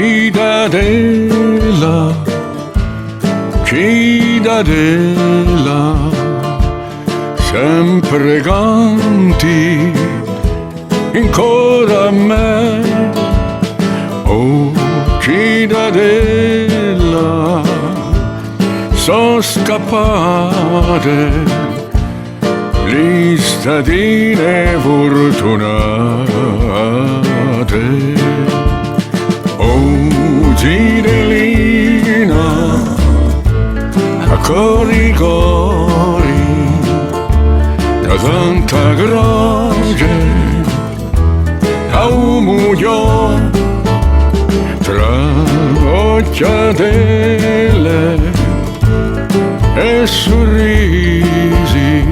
cittadella, cittadella, sempre canti ancora a me. Oh, cittadella, sono scappate le statine fortunate. Oh, Zidellina, a cori cori, da tanta croce, a un muglione, tra occhiatelle e sorrisi,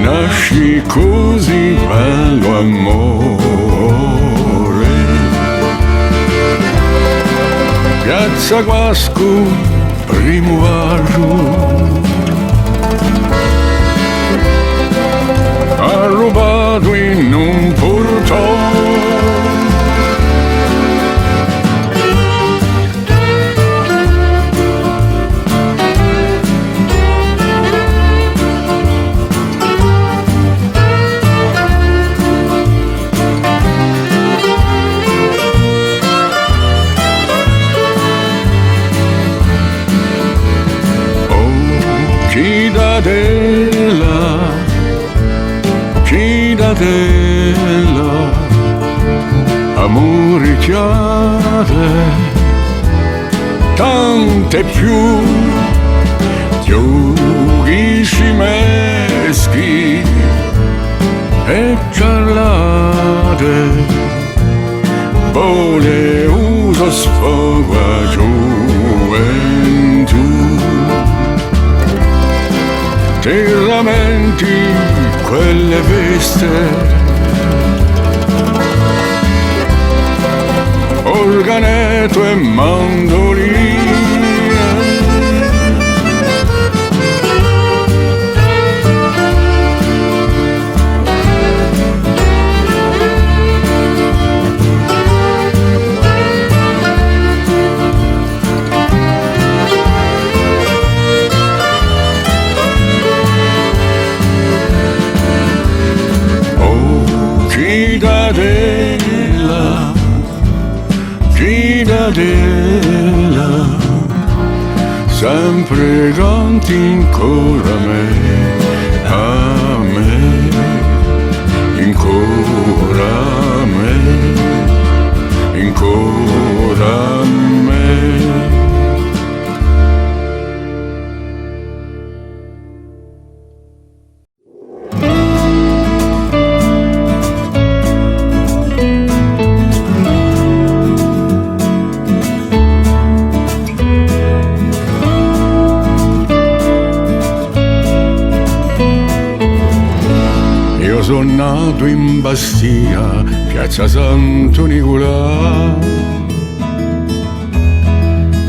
nasci così bello amore. Piazza Guasco, primo varro, ha rubato in un portone. Cittadella, cittadella, amore chiave, tante più, giochi scimeschi e ciarlate, vole uso sfogo a gioventù. Ti rammenti quelle veste, organetto e mandolina, cittadella, cittadella, sempre canti ancora a me, ancora a me, ancora a me. Sono nato in Bastia, piazza Santo Nicolà,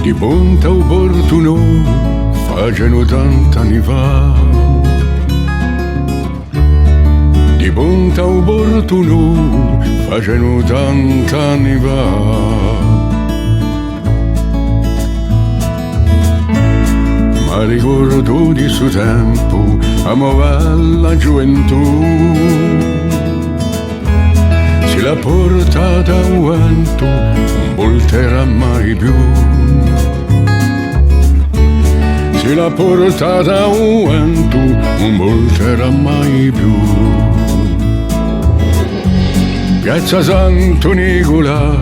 di Ponte Opportuno, facendo tant'anni fa. Di Ponte Opportuno, facendo tant'anni fa. Ma ricordo di suo tempo, amava la gioventù, se l'ha portata a vento, non volterà mai più. Se l'ha portata a vento, non volterà mai più. Piazza Santo Nicolà,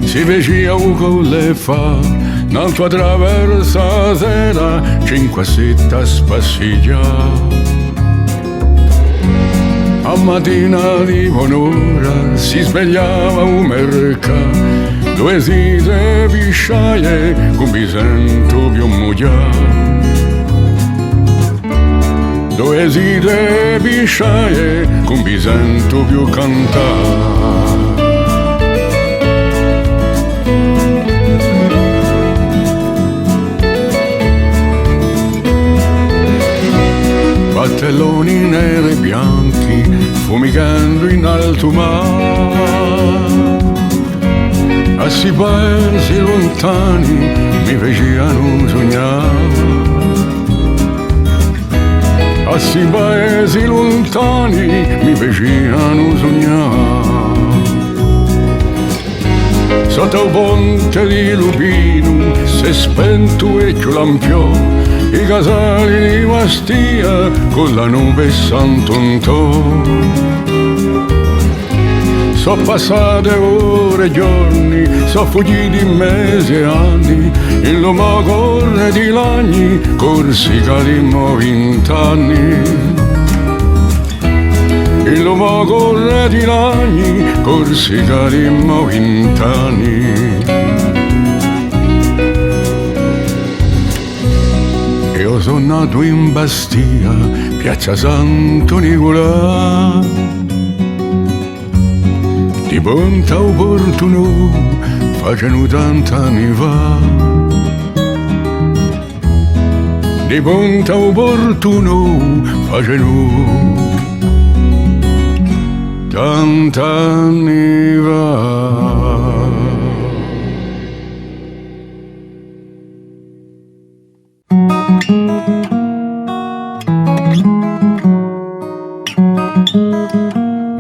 si feceva con le fa, n'altro attraversa sera, 5-7 spassiglia. A mattina di buon'ora si svegliava un mercato, due site pisciaie con bisento più mugliato. Due site pisciaie con bisento più cantato. Battelloni neri e bianchi fumigando in alto mare, a si paesi lontani mi facevano sognare, a si paesi lontani mi facevano sognare. Sotto il ponte di Lupino si è spento e ci lampiò i casali di Bastia con la nube Sant'Antò. So passate ore e giorni, so fuggiti mesi e anni, il lume corre di lagni, Corsica di 20 anni. Il lume corre di lagni, Corsica di 20 anni. Io sono nato in Bastia, piazza Santo Nicolà, di Ponta Opportuno, facendo 80 anni fa. Di Ponta Opportuno, facendo 80 anni fa.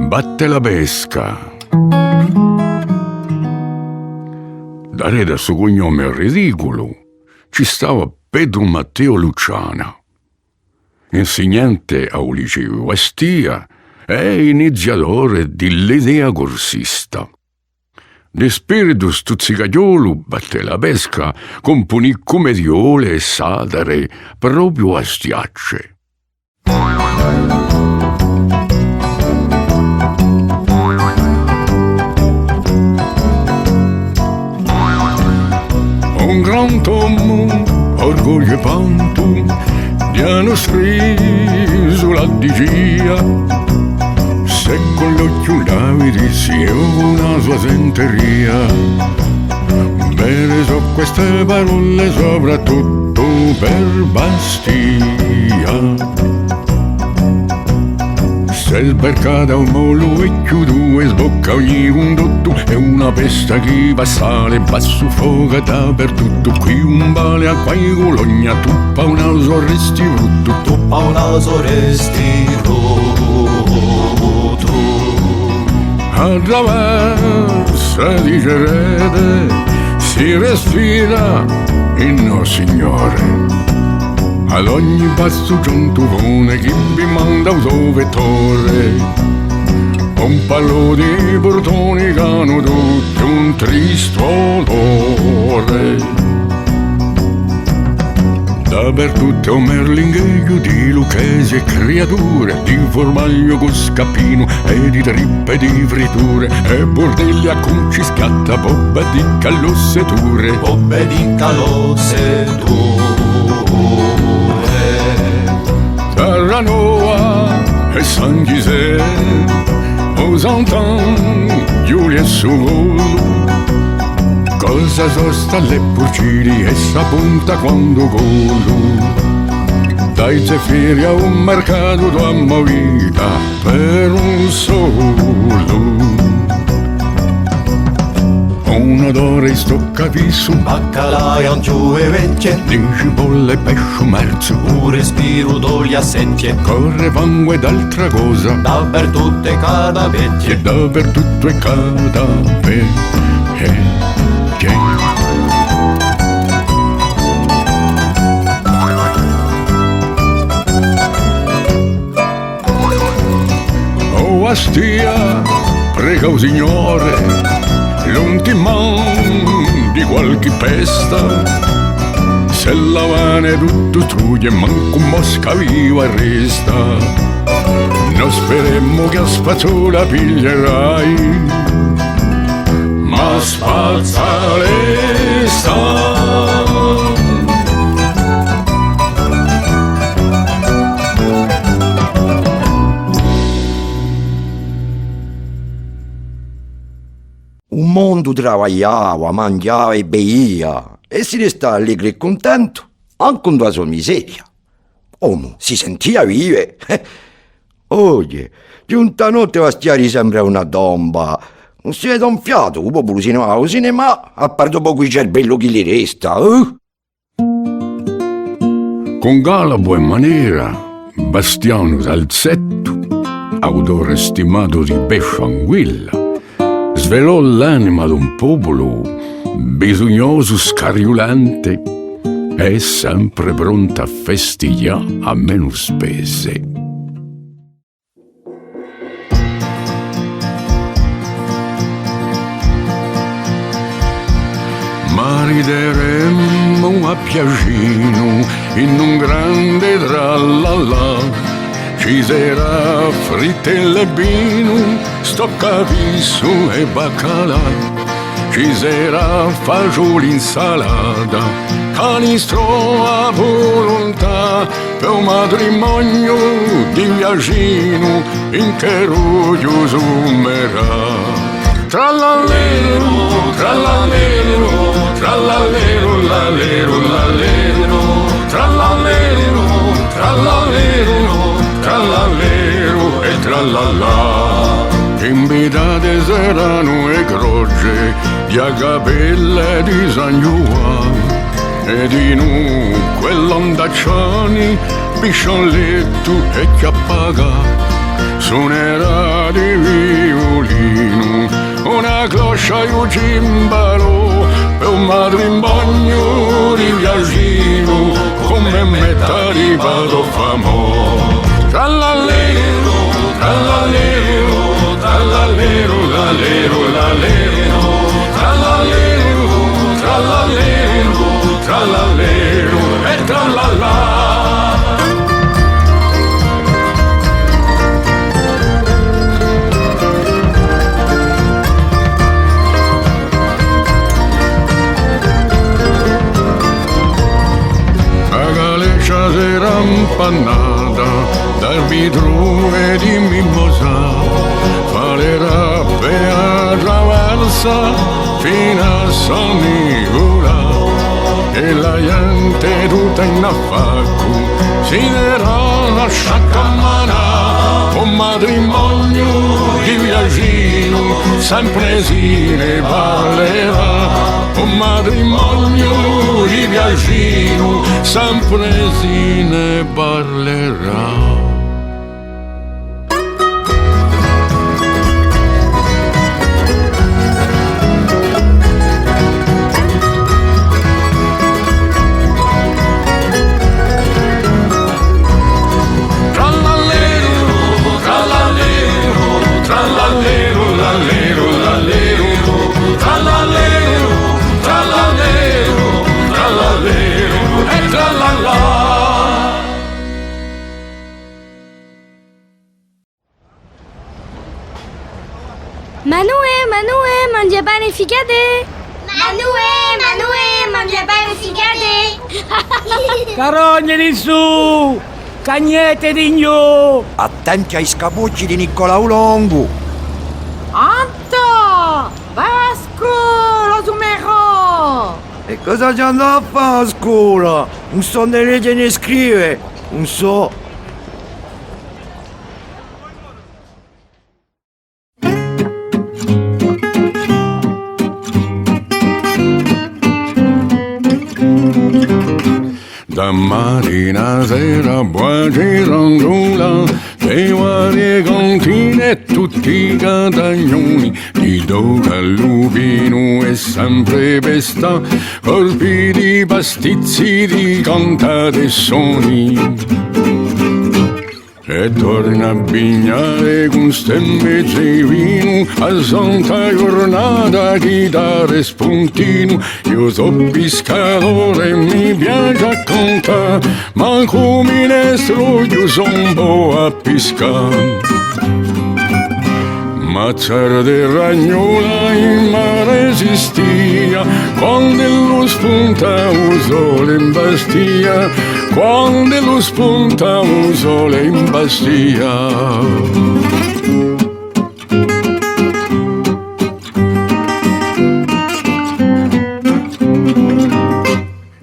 Batte la pesca. Dare da suo cognome ridicolo ci stava Pedro Matteo Luciana, insegnante al liceo Bastia e iniziatore dell'idea corsista. Di spirito stuzzicagliolo batte la pesca, componì commediole e satire proprio a stiacce. Un gran tomo, orgoglio e panto, di hanno scriso la digia. Se con l'occhio Davide si è una sua senteria, bene so queste parole soprattutto per Bastia. Se sbarcata un molo e chiudo e sbocca ogni condotto, è una pesta che va sale basso fuoco dappertutto. Qui un bale a qua in Cologna, tuppa un naso resti brutto, tuppa un naso resti brutto. Attraverso dicerete si respira il no Signore. Ad ogni passo c'è un tufone che mi manda un suo vettore, un pallo di portoni che hanno tutto un tristo odore. Dappertutto è un merlingheggio di lucchesi e creature, di formaggio con scappino e di trippe di friture, e bordelli a cucci scatta bobba di calosseture, bobbe di calosseture. Terranova e San Gisè, Osantan, Giulia e Suvolo, cosa sosta le porcini e s'appunta quando colo. Dai zeffiri a un mercato tua movita per un solo. Un odore stocca fisso, baccalà e angiù e vecchie, di cipolla e pesce merzo, un respiro d'olio assenti, corre fangue ed altra cosa, dappertutto è cadavecchie, e dappertutto è cadavecchie. Oh Bastia, prega o Signore, l'ultimo di qualche pesta, se la vane tutto strugge manco mosca viva resta. Non speriamo che a spazzola piglierai, ma spazzalesta. Un mondo travagliava, mangiava e bevia e si restava allegro e contento anche con la sua miseria. Uomo si sentiva vive. Oye, giunta notte Bastiari sembra una tomba, non si vede un fiato, il popolo se ne va al cinema, a parte poco il cervello che gli resta, Con galabo e maniera, Bastiano Salzetto, autore stimato di pesce anguilla, svelò l'anima d'un popolo bisognoso, scariolante e sempre pronto a festeggiare a meno spese. Ma rideremmo a piacino in un grande trallallà. Ci sarà frittelle e vino, stoccavisso e baccalà. Ci sarà fagioli insalata, canistro a volontà, per un matrimonio di viagino in che ruglio zoomerà. Trallallero, trallallero, trallallero, lalero, lalero, trallallero, trallallero, trallallero e trallallà. Invitate saranno e croce di Agapella e di San Giovanni ed in quell'ondacciani pisciolletto e chiappaga. Suonerà di violino una cloche e un cimbalo per un matrimonio di viagino come metà di vado famoso. Trallallero, trallallero, trallallero, lalero, lalero, trallallero, trallallero, trallallero e trallallà. Sera impannata dal vetro e di mimosa, falerà per traversa fino a San Nicola e la gente tutta in affacco si darà la sciacquamana, un matrimonio di viagino sempre si ne parlerà. Un matrimonio di viagino sempre si ne parlerà. Manue, mangia bene figate! Manue, mangia bene figate! Carogne di su! Cagnette di gnu! Attenti ai scapocci di Niccolao Longo. Anto! Vasco! Lo sumero! E cosa ci andò a fare a scuola? Non so né leggere né scrivere, non so. Da mattina sera poi gironzola, le varie cantine e tutti i catagnoni, di Doca al Lupino e sempre pesta, colpi di pastizzi di cantate e suoni. E torna a bignare con stemmezze di vino, a santa giornata, chitarra e spuntino. Io so pescatore e mi piace a cantare, ma come minestrone io so un po' a pescare. Mazzara de ragnola in mare si stia, quando lo spunta un sole in bastia, quando lo spunta un sole in bastia.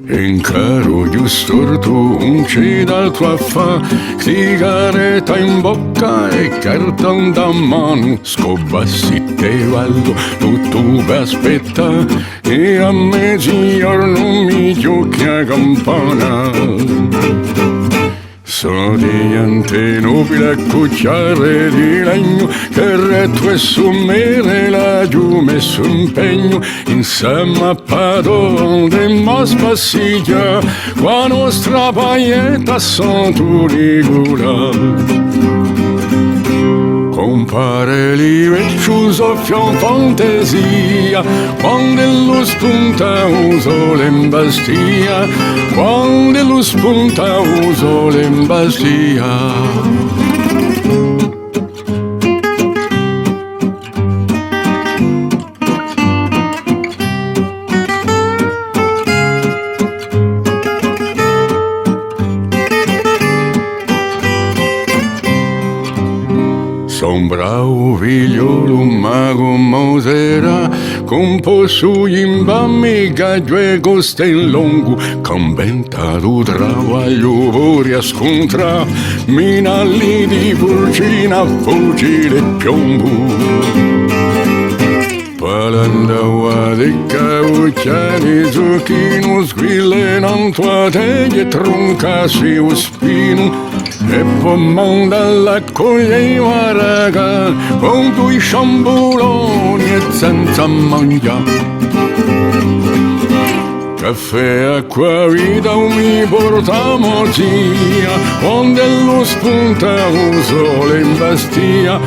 In caro giusto tu non c'è d'altro a fa, sigaretta in bocca e carton da mano, scobassi te vallo, tutto per aspetta, e a mezzogiorno mi giochi a campana. Sono di antenubile cucciare di legno che retro e sommere laggiù messo impegno insieme a padone ma spassiglia qua nostra paglietta son tu rigura. Compare lì vecchio soffio fantasia quando lo spunta uso l'embastia, quando lo spunta uso l'embastia. Son bravo figliolo mago Mosera, composto in bammiga due costellongo, conventato travaglio fuori a scontra, minalli di purcina fucile piombo. Palandaua di caucciani, zucchino, squille, non tua teglia, troncassi o spino, e poi manda la coglieva raga, con due sciambuloni e senza mangiare. Caffè, acqua, vita, mi portamo via, quando lo spunta un sole in bastia,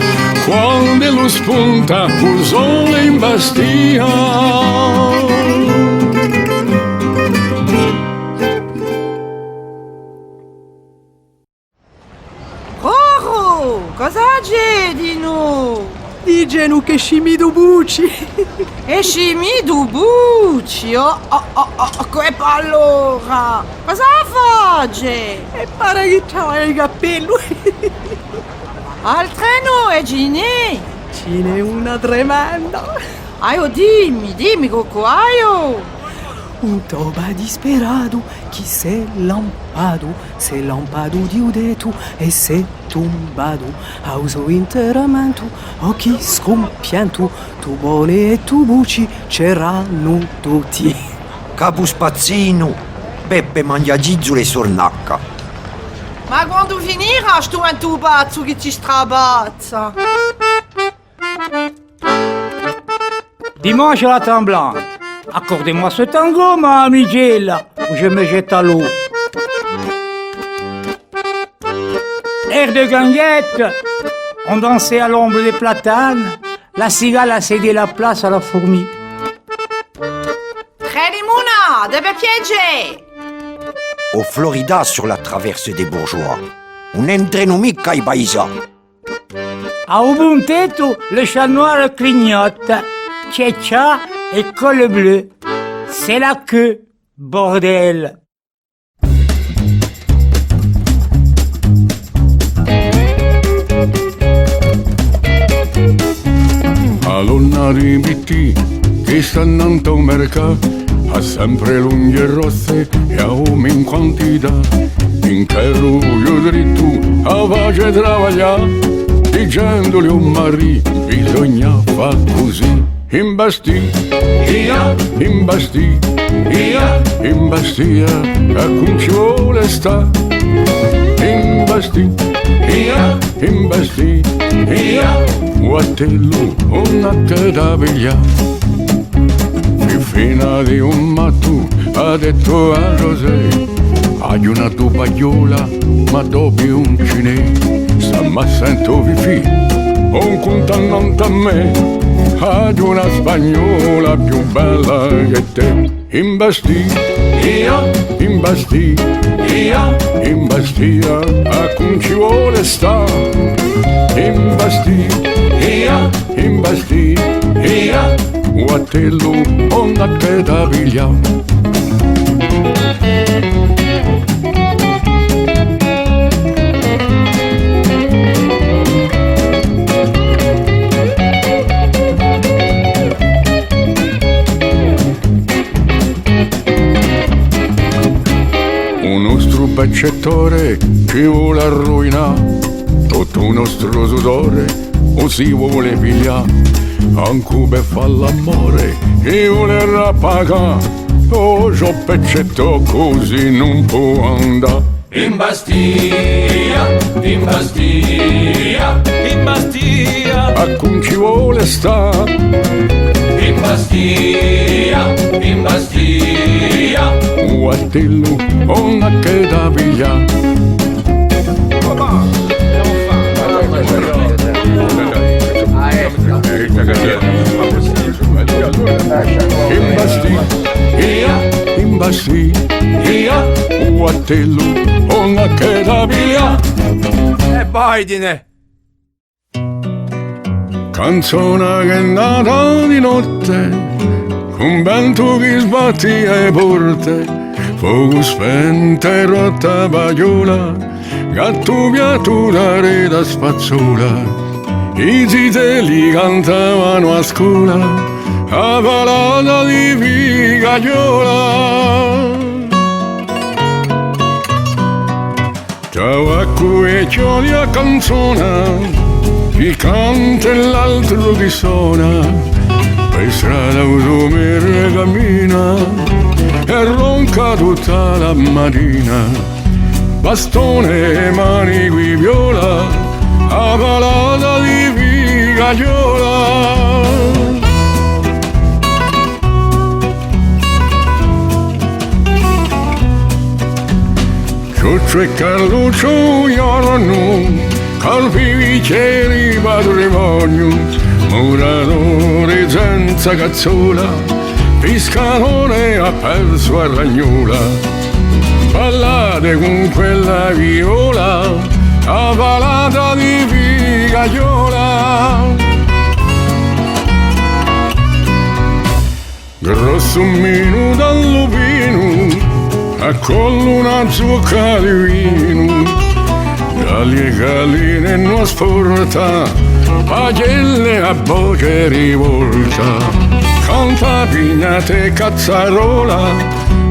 quando lo spunta un sole in bastia. Oh, cosa c'è di nu? Dicono che scimido buci. E scimido buci, che allora? Cosa fai? E pare che c'ha i capelli. Al treno e Gini? Ce n'è una tremenda. Aio, dimmi, coccoaio. Un toba disperato, chi se lampado di udetu e se tumbado, auso interamente, occhi scompianto, tu bone e tu buci c'erano tutti. Capo spazzino, Beppe mangia gizzole sornacca. Ma quando finirà sto un tubazzo che ci strabazza? Dimanche à la tremblante. Accordez-moi ce tango, ma Miguel, ou je me jette à l'eau. Air de ganguette, on dansait à l'ombre des platanes, la cigale a cédé la place à la fourmi. Crelimuna, deve piegge! Au Florida sur la traverse des bourgeois, un entraîne mica ai paesans. À Ubunteto, le chat noir clignote, tchétcha et col bleu. C'est la queue, bordel. Allora ripeti che stanno al mercato, ha sempre lunghe rosse e a uomini in quantità. In carro io dritto a pace travagliare, dicendoli un marì bisogna far così. Imbastì, imbastì, imbastia, a cui ci vuole sta. Imbastì, imbastì, guatello, una cadaviglia. Fina di un matto ha detto a José, hai una tua pagliola, ma dopo un cinese, sta ma sento fifì, un contannante a me. Ad una spagnola più bella che te. Imbastì, imbastì, imbastia, a cui ci vuole sta. Imbastì, imbastì, guatello, onda che da piglia. peccettore ci vuole arruinare tutto il nostro sudore, o si vuole pigliare, anche per fare l'amore ci vuole rappagare, oh c'ho peccetto così non può andare. In Bastia, in Bastia, in Bastia, A cui ci vuole sta, in Bastia, in Bastia. guardello on che da piglia. In Bastia, in Bastia, guardello on che da piglia. E Biden! Canzone che è nata di notte, con vento che sbatti le porte, fuoco spento e rotta pagliola, gatto piatto da rete spazzola. I zitelli cantavano a scuola, a palata di figagliola. Ciao a cui chiodi a canzone, chi canta e l'altro chi suona, per strada un cammina e ronca tutta la mattina, bastone e mani qui viola, a palata di figagliola. Ciuccio e Carluccio llorano, colpi bicchieri patrimonio, muratore senza cazzola, pescatore ha perso a ragnola, ballate con quella viola, a palata di figagliola. Grosso minuto al lupino, a collo una zucca di vino, galli e galline non sporta, pagelle a voce rivolta, canta pignate e cazzarola,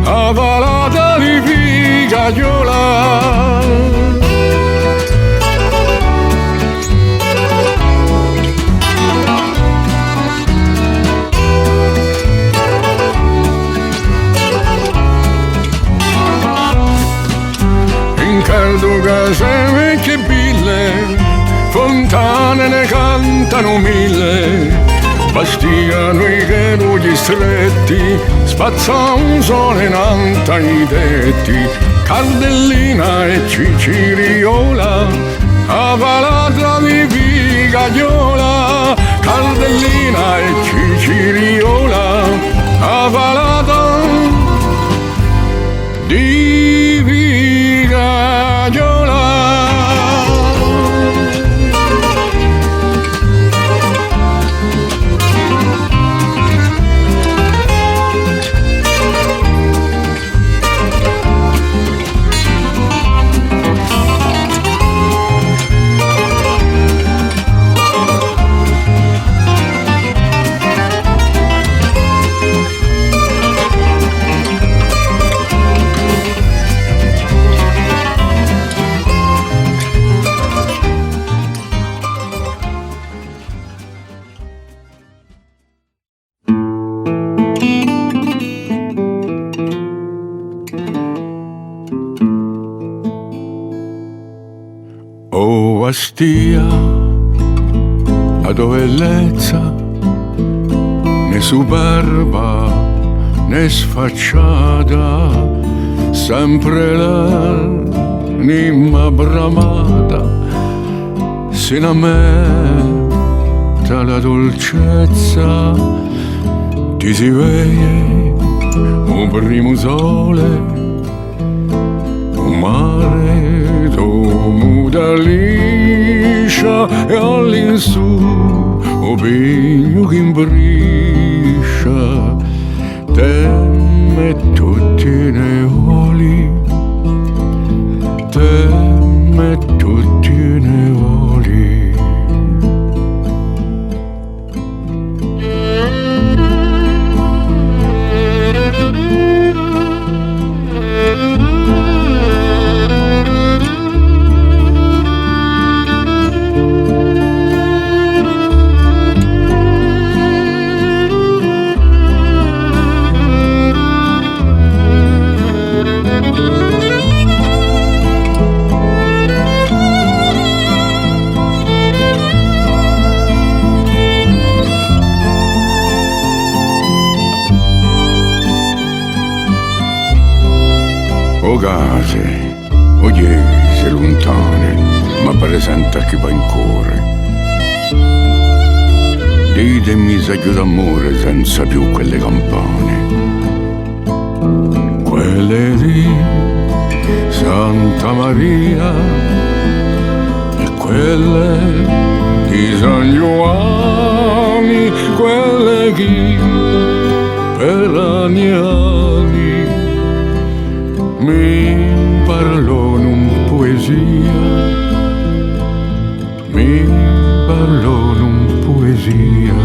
a palata di figagliola. Caldo case vecchie pille, fontane ne cantano mille, bastiano i cherugli stretti, spazza un sole in alto ai tetti, cardellina e ciciriola, a palata di figagliola, cardellina e ciciriola, a palata di figagliola. Oh Bastia, la tua bellezza, né superba né sfacciata, sempre l'anima bramata, sino a me la dolcezza, ti si vede un primo sole, un mare muda liscia e all'insù o pigno che imbriscia, temme tutti i nevoli, temme tutti i nevoli. case, ogliese lontane, ma presenta chi va in cuore. Ditemi se chiudo d'amore senza più quelle campane, quelle di Santa Maria e quelle di San Giovanni, quelle che per anni e anni mi parlò in poesia, mi parlò in poesia.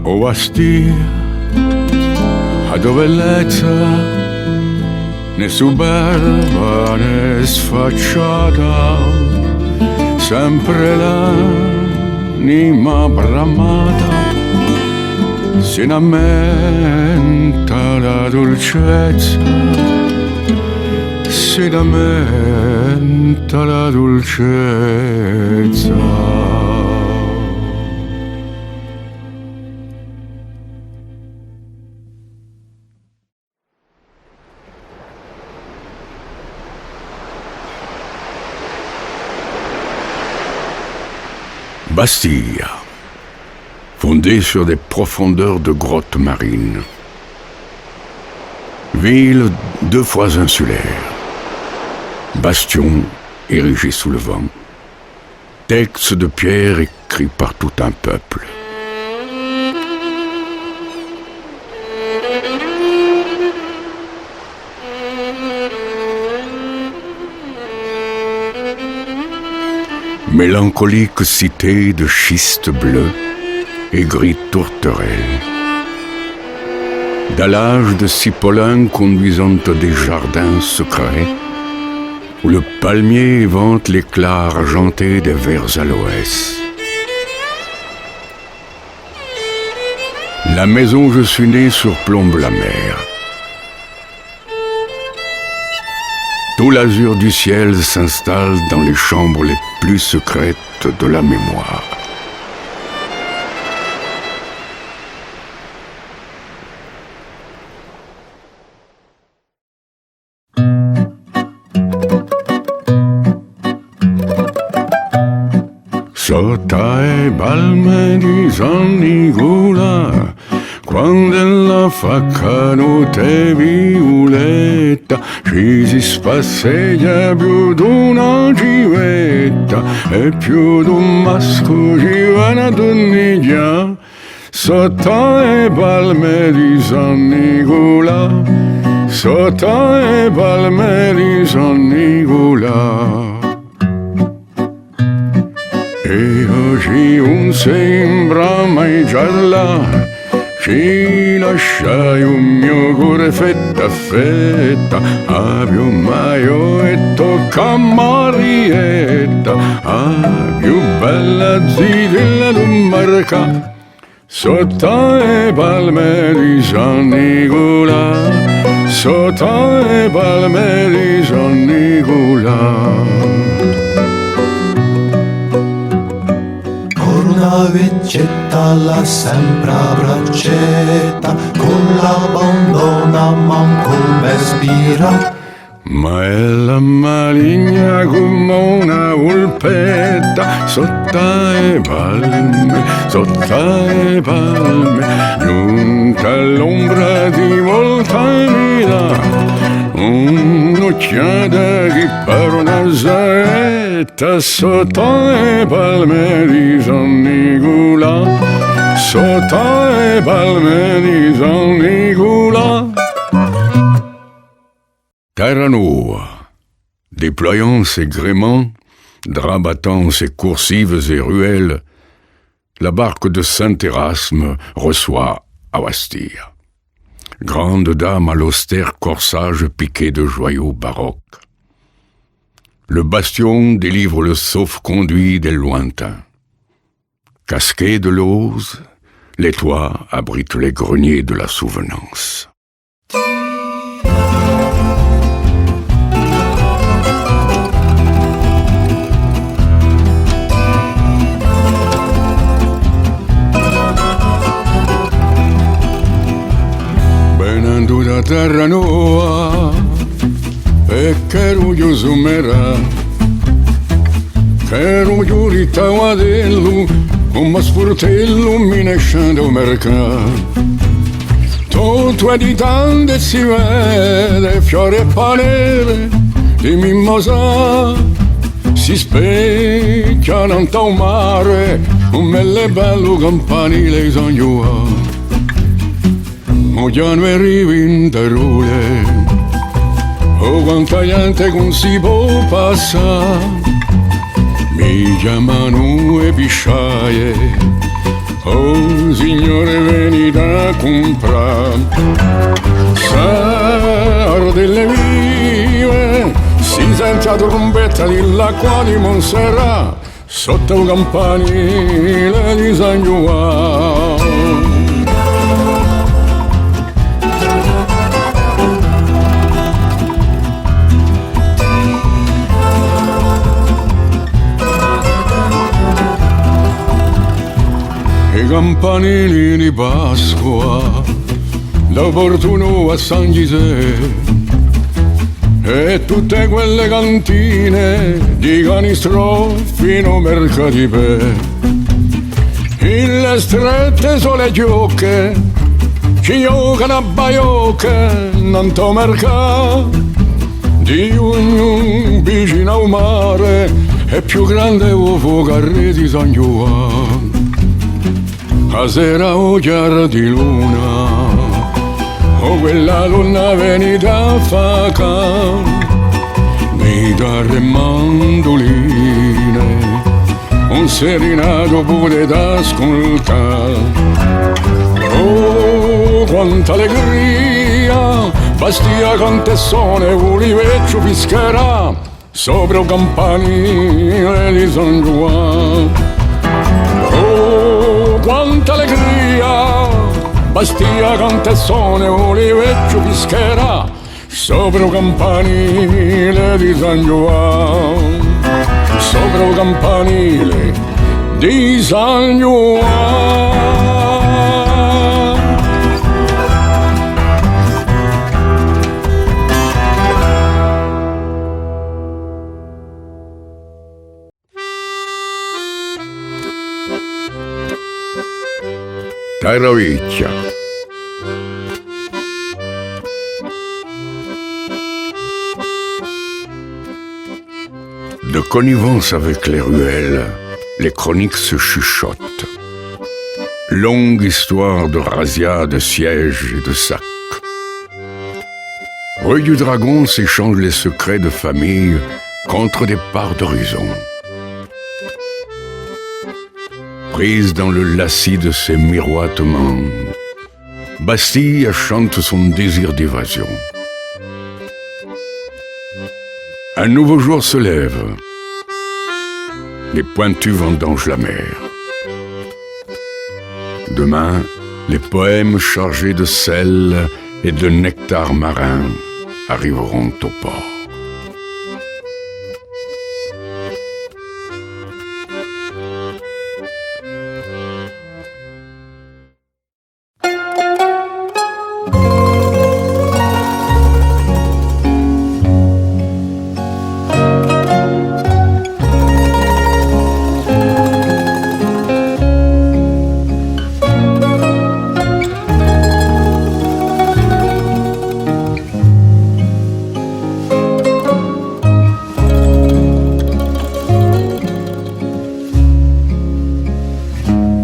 O Bastia, a dove bellezza, né superba né sfacciata, sempre l'anima bramata, si lamenta la dolcezza, si lamenta la dolcezza. Bastia, fondée sur des profondeurs de grottes marines. Ville 2 fois insulaire. Bastion érigé sous le vent. Texte de pierre écrit par tout un peuple. Mélancolique cité de schiste bleu et gris tourterelle, dallages de cipollins conduisant à des jardins secrets, où le palmier évente l'éclat argenté des verts aloès. La maison où je suis né surplombe la mer. Tout l'azur du ciel s'installe dans les chambres les plus secrètes de la mémoire. Sotto i palme di San Nicola, quando la faccano te violetta, ci si spasseggia più d'una civetta e più d'un masco ci va una donniglia. Sotto i palme di San Nicola, sotto i palme di San Nicola. E oggi un sembra mai già là, ci lasciai un mio cuore fetta a fetta, a più maio e tocca a Marietta, a più bella zitella d'un marca, sotto le palme di San Nicola, sotto le palme di San Nicola. Una vecchietta la sempre a braccetta, con la bambona manco per spira. Ma è la maligna come una volpetta, sotto le palme, giunta all'ombra di volta mi dà un'occhiata che per una saetta, sotto le palme di San Nicola, sotto le palme di San Nicola. Terra Nuova, déployant ses gréements, draps battants ses coursives et ruelles, la barque de Saint-Érasme reçoit à Bastia. Grande dame à l'austère corsage piqué de joyaux baroques. Le bastion délivre le sauf-conduit des lointains. Casqués de lauze, les toits abritent les greniers de la souvenance. terra nuova e che ruglio sumerà, che ruglio ritaguadello, un masportello mi ne scende al mercato. Tutto è di tante si vede, fiore e panere di mimosa, si specchiano in un mare, un belle bello campanile sogno. Mogliano e rivinterule, oh quanta gente non si può passare, mi chiamano e pisciaie, oh signore venite a comprare, sardelle vive, si sente la trombetta dell'acqua di Montserrat, sotto il campanile di San Giovanni. I campanili di Pasqua da Portuno a San Gisè e tutte quelle cantine di Canistro fino a Mercatipè, in le strette sole giocche ci giocano a baiocche in to mercato di ognuno vicino al mare è più grande o fuocarri di San Giovanni. A sera o chiara di luna, o quella luna venita a faca, chitarre e mandoline, un serenato pure da ascoltare. Oh, quanta allegria, Bastia cantessone, Uliveccio fischerà, sopra il campanile di San Giovanni. Quanta allegria, Bastia cantessone, Uliveccio fischerà, sopra il campanile di San Giovanni, sopra il campanile di San Giovanni. Caroviccia. De connivence avec les ruelles, les chroniques se chuchotent. Longue histoire de razzia, de sièges et de sacs. Rue du Dragon s'échangent les secrets de famille contre des parts d'horizon. Prise dans le lacis de ses miroitements, Bastille chante son désir d'évasion. Un nouveau jour se lève, les pointus vendangent la mer. Demain, les poèmes chargés de sel et de nectar marin arriveront au port.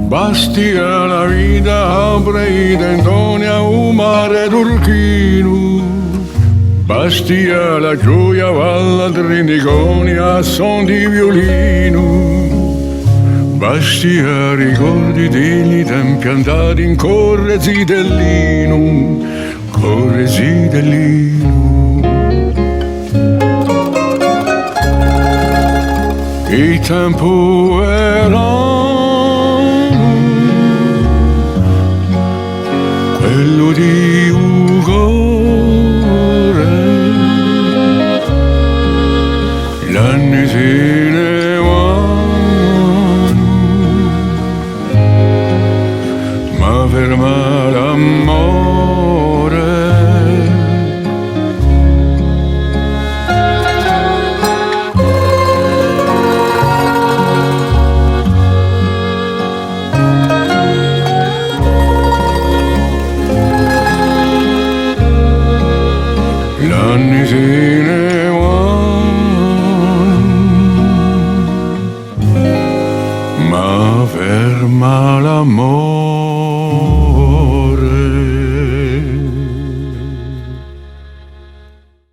Bastia la vita apre i tendoni a un mare turchino. Bastia la gioia valla triniconi a son di violino. Bastia ricordi degli tempi andati in Corre Zitellino, Corre Zitellino. Il tempo era quello di Ugore, l'anni se ne vanno, ma fermare